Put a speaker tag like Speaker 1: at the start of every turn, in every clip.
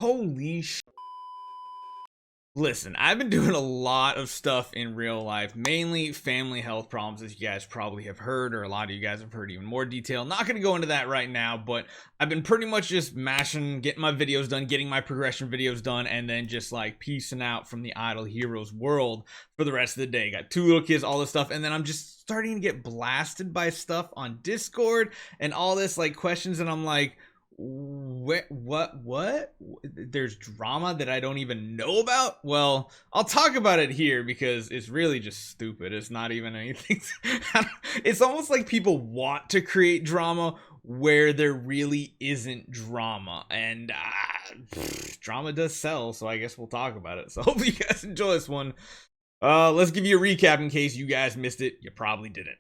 Speaker 1: Holy sh. Listen, I've been doing a lot of stuff in real life, mainly family health problems, as you guys probably have heard, or a lot of you guys have heard even more detail. Not going to go into that right now, but I've been pretty much just mashing, getting my videos done, getting my progression videos done, and then just like peacing out from the Idle Heroes world for the rest of the day. Got 2 little kids, all this stuff, and then I'm just starting to get blasted by stuff on Discord and all this like questions, and I'm like, what there's drama that I don't even know about. Well, I'll talk about it here because it's really just stupid. It's not even anything. It's almost like people want to create drama where there really isn't drama, and drama does sell, so I guess we'll talk about it. So hopefully you guys enjoy this one. Let's give you a recap in case you guys missed it. You probably didn't.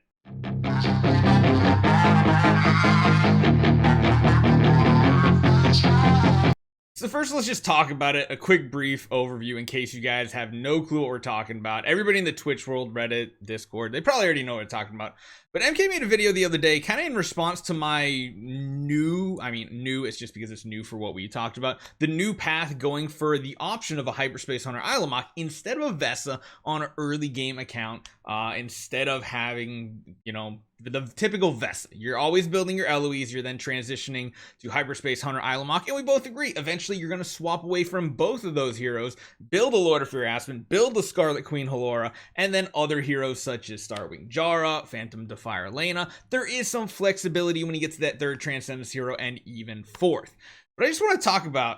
Speaker 1: So first, let's just talk about it. A quick brief overview in case you guys have no clue what we're talking about. Everybody in the Twitch world, Reddit, Discord, they probably already know what we're talking about. But MK made a video the other day kind of in response to my new, it's just because it's new for what we talked about, the new path going for the option of a Hyperspace Hunter Ilamok instead of a Vesa on an early game account, instead of having, you know, the typical Vesa. You're always building your Eloise, you're then transitioning to Hyperspace Hunter Ilamok, and we both agree, eventually you're going to swap away from both of those heroes, build a Lord of Fear Aspen, build the Scarlet Queen Halora, and then other heroes such as Starwing Jara, Phantom Fire Lena. There is some flexibility when you get to that third Transcendence hero and even fourth. But I just want to talk about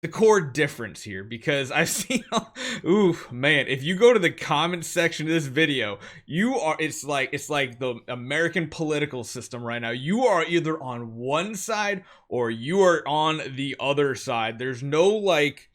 Speaker 1: the core difference here, because I've seen, ooh man, if you go to the comment section of this video, it's like the American political system right now. You are either on one side or you are on the other side. There's no like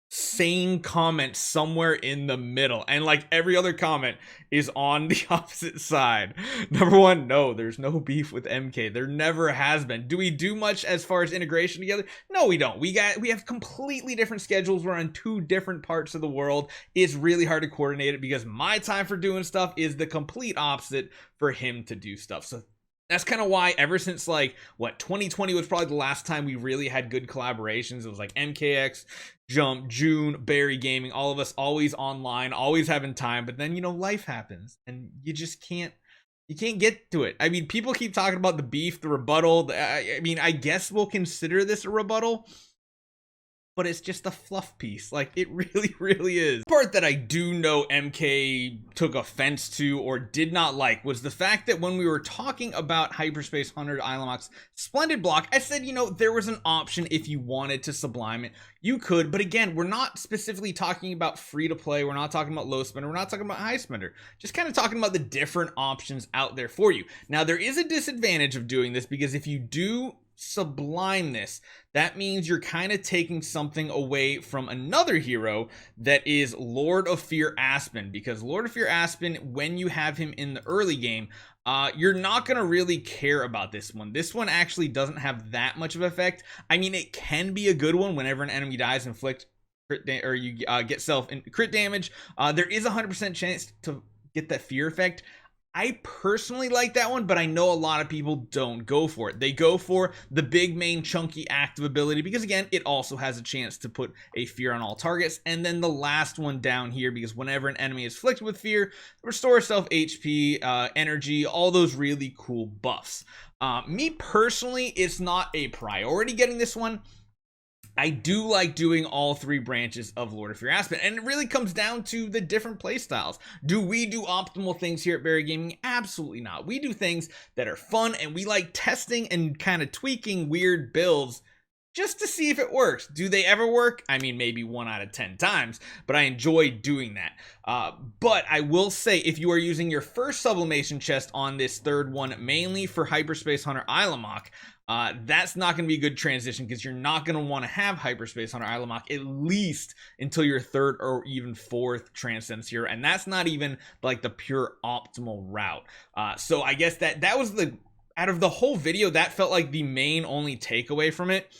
Speaker 1: sane comment somewhere in the middle, and like every other comment is on the opposite side. Number one, no, there's no beef with MK. There never has been. Do we do much as far as integration together? No, we don't. We have completely different schedules. We're on 2 different parts of the world. It's really hard to coordinate it because my time for doing stuff is the complete opposite for him to do stuff. So that's kind of why ever since like 2020 was probably the last time we really had good collaborations. It was like MKX, Jump, June, Barry Gaming, all of us always online, always having time. But then, you know, life happens and you just can't get to it. I mean, people keep talking about the beef, the rebuttal. I mean, I guess we'll consider this a rebuttal, but it's just a fluff piece. Like, it really is. The part that I do know MK took offense to or did not like was the fact that when we were talking about Hyperspace Hunter Ilamok's Splendid block, I said, you know, there was an option if you wanted to sublime it. You could, but again, we're not specifically talking about free to play. We're not talking about low spender. We're not talking about high spender. Just kind of talking about the different options out there for you. Now, there is a disadvantage of doing this because if you do sublime this, that means you're kind of taking something away from another hero that is Lord of Fear Aspen, because Lord of Fear Aspen, when you have him in the early game, you're not going to really care about this one. This one actually doesn't have that much of an effect. I mean, it can be a good one whenever an enemy dies, inflict crit or you get self crit damage. There is a 100% chance to get that fear effect. I personally like that one, but I know a lot of people don't go for it. They go for the big main chunky active ability because, again, it also has a chance to put a fear on all targets. And then the last one down here, because whenever an enemy is afflicted with fear, restore self HP, energy, all those really cool buffs. Me personally, it's not a priority getting this one. I do like doing all 3 branches of Lord of Fear Aspen, and it really comes down to the different playstyles. Do we do optimal things here at Barry Gaming? Absolutely not. We do things that are fun, and we like testing and kind of tweaking weird builds just to see if it works. Do they ever work? I mean, maybe 1 out of 10 times, but I enjoy doing that. But I will say, if you are using your first sublimation chest on this third one, mainly for Hyperspace Hunter Ilamok, that's not going to be a good transition because you're not going to want to have Hyperspace Hunter Ilamok at least until your 3rd or even 4th Transcendence hero, and that's not even like the pure optimal route. So I guess that was out of the whole video, that felt like the main only takeaway from it.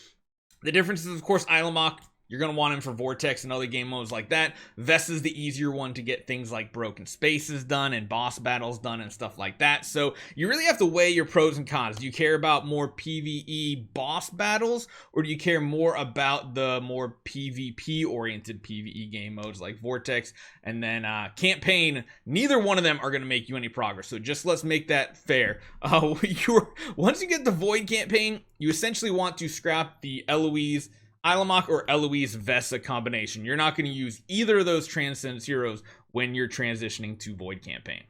Speaker 1: The difference is, of course, Ilamok You're going to want him for Vortex and other game modes like that. Vesta's the easier one to get things like broken spaces done and boss battles done and stuff like that. So you really have to weigh your pros and cons. Do you care about more PvE boss battles, or do you care more about the more PvP oriented PvE game modes like Vortex and then campaign? Neither one of them are going to make you any progress. So just let's make that fair. Once you get the Void campaign, you essentially want to scrap the Eloise Ilamok or Eloise Vesta combination. You're not going to use either of those Transcendence heroes when you're transitioning to Void campaign.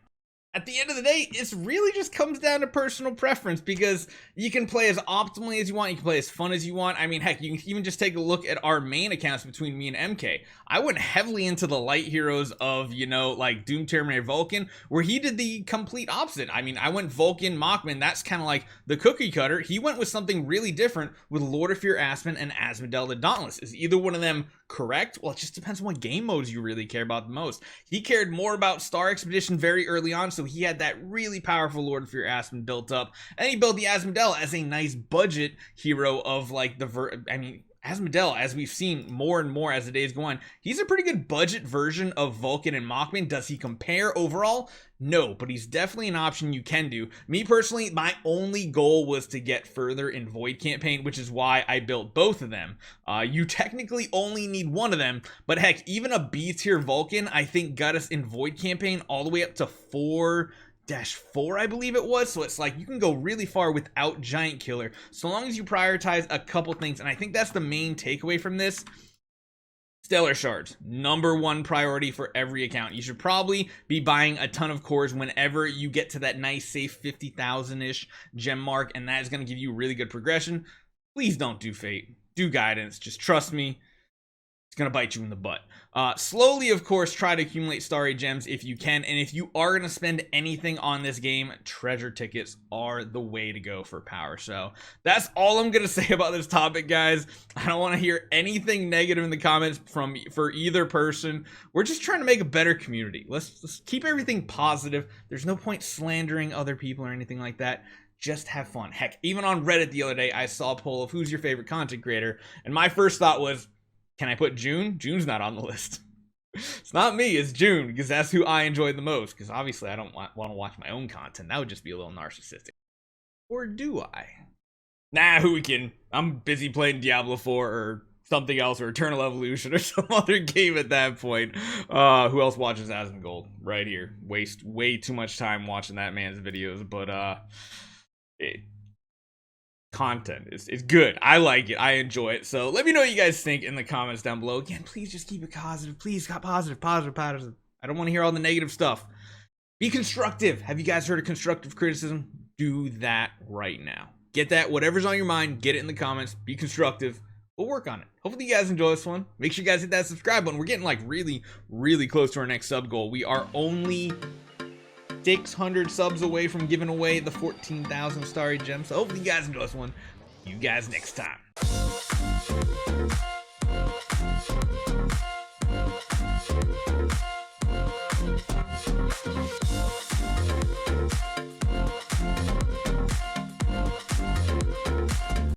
Speaker 1: At the end of the day, it really just comes down to personal preference, because you can play as optimally as you want, you can play as fun as you want. I mean, heck, you can even just take a look at our main accounts between me and MK. I went heavily into the light heroes of, you know, like Doom Terminator Vulcan, where he did the complete opposite. I mean, I went Vulcan Machman, that's kind of like the cookie cutter. He went with something really different with Lord of Fear Aspen and Asmodel the Dauntless. Is either one of them correct? Well, it just depends on what game modes you really care about the most. He cared more about Star Expedition very early on, so he had that really powerful Lord of Fear Aspen built up, and he built the Asmodel as a nice budget hero of like Asmodel, as we've seen more and more as the days go on, he's a pretty good budget version of Vulcan and Machman. Does he compare overall? No, but he's definitely an option you can do. Me personally, my only goal was to get further in Void campaign, which is why I built both of them. You technically only need one of them, but heck, even a B tier Vulcan, I think got us in Void campaign all the way up to 4-4, I believe it was. So it's like you can go really far without Giant Killer, so long as you prioritize a couple things. And I think that's the main takeaway from this. Stellar Shards, #1 priority for every account. You should probably be buying a ton of cores whenever you get to that nice safe 50,000-ish gem mark, and that is going to give you really good progression. Please don't do Fate. Do Guidance. Just trust me. It's going to bite you in the butt. Slowly, of course, try to accumulate Starry Gems if you can. And if you are going to spend anything on this game, treasure tickets are the way to go for power. So that's all I'm going to say about this topic, guys. I don't want to hear anything negative in the comments for either person. We're just trying to make a better community. Let's keep everything positive. There's no point slandering other people or anything like that. Just have fun. Heck, even on Reddit the other day, I saw a poll of who's your favorite content creator. And my first thought was, can I put June? June's not on the list. It's not me, it's June, because that's who I enjoy the most. Because obviously I don't want to watch my own content. That would just be a little narcissistic. Or do I? Nah, who we kidding? I'm busy playing Diablo 4 or something else, or Eternal Evolution or some other game at that point. Who else watches Asmongold? Right here. Waste way too much time watching that man's videos, but content is good. I like it. I enjoy it. So let me know what you guys think in the comments down below. Again, please just keep it positive. Please, got positive. I don't want to hear all the negative stuff. Be constructive. Have you guys heard of constructive criticism? Do that right now. Get that, whatever's on your mind, get it in the comments. Be constructive. We'll work on it. Hopefully you guys enjoy this one. Make sure you guys hit that subscribe button. We're getting like really, really close to our next sub goal. We are only 600 subs away from giving away the 14,000 Starry Gems. So hopefully you guys enjoy this one. See you guys next time.